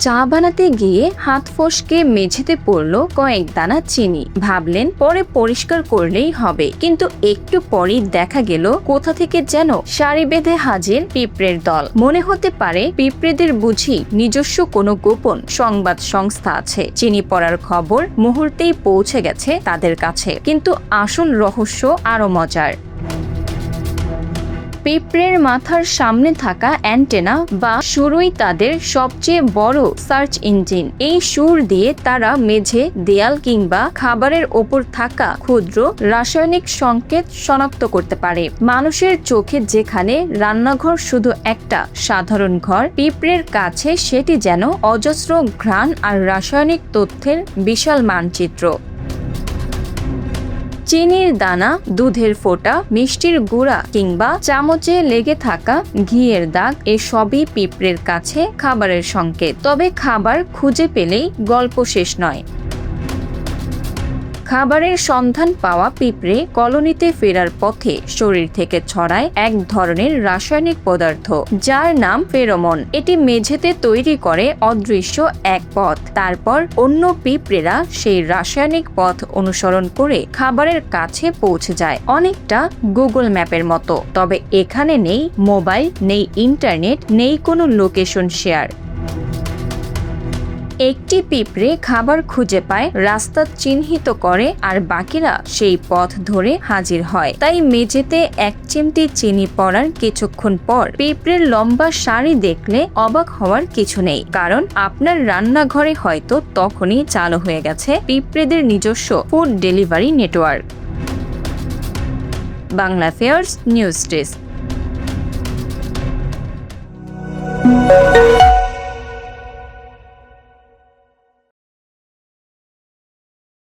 চা বানাতে গিয়ে হাত ফসকে মেঝেতে পড়লো কয়েক দানা চিনি। ভাবলেন পরে পরিষ্কার করলেই হবে, কিন্তু একটু পরেই দেখা গেল কোথা থেকে যেন সারি বেঁধে হাজির পিঁপড়ের দল। মনে হতে পারে পিঁপড়েদের বুঝি নিজস্ব কোনো গোপন সংবাদ সংস্থা আছে। চিনি পড়ার খবর মুহূর্তেই পৌঁছে গেছে তাদের কাছে। কিন্তু আসল রহস্য আরো মজার। পিঁপড়ের মাথার সামনে থাকা অ্যান্টেনা বা সুরই তাদের সবচেয়ে বড় সার্চ ইঞ্জিন। এই সুর দিয়ে তারা মেঝে, দেয়াল কিংবা খাবারের ওপর থাকা ক্ষুদ্র রাসায়নিক সংকেত শনাক্ত করতে পারে। মানুষের চোখে যেখানে রান্নাঘর শুধু একটা সাধারণ ঘর, পিঁপড়ের কাছে সেটি যেন অজস্র ঘ্রাণ আর রাসায়নিক তথ্যের বিশাল মানচিত্র। চিনির দানা, দুধের ফোঁটা, মিষ্টির গুঁড়া কিংবা চামচে লেগে থাকা ঘিয়ের দাগ, এসবই পিঁপড়ের কাছে খাবারের সংকেত। তবে খাবার খুঁজে পেলেই গল্প শেষ নয়। খাবারের সন্ধান পাওয়া পিঁপড়ে কলোনিতে ফেরার পথে শরীর থেকে ছড়ায় এক ধরনের রাসায়নিক পদার্থ, যার নাম ফেরোমন। এটি মেঝেতে তৈরি করে অদৃশ্য এক পথ। তারপর অন্য পিঁপড়েরা সেই রাসায়নিক পথ অনুসরণ করে খাবারের কাছে পৌঁছে যায়, অনেকটা গুগল ম্যাপের মতো। তবে এখানে নেই মোবাইল, নেই ইন্টারনেট, নেই কোনো লোকেশন শেয়ার। একটি পিঁপড়ে খাবার খুঁজে পায়, রাস্তা চিহ্নিত করে, আর বাকিরা সেই পথ ধরে হাজির হয়। তাই মেঝেতে এক চিমটি চিনি পড়ার কিছুক্ষণ পর পিঁপড়ের লম্বা সারি দেখলে অবাক হওয়ার কিছু নেই, কারণ আপনার রান্নাঘরে হয়তো তখনই চালু হয়ে গেছে পিঁপড়েদের নিজস্ব food delivery network. Bangla fairs news desk.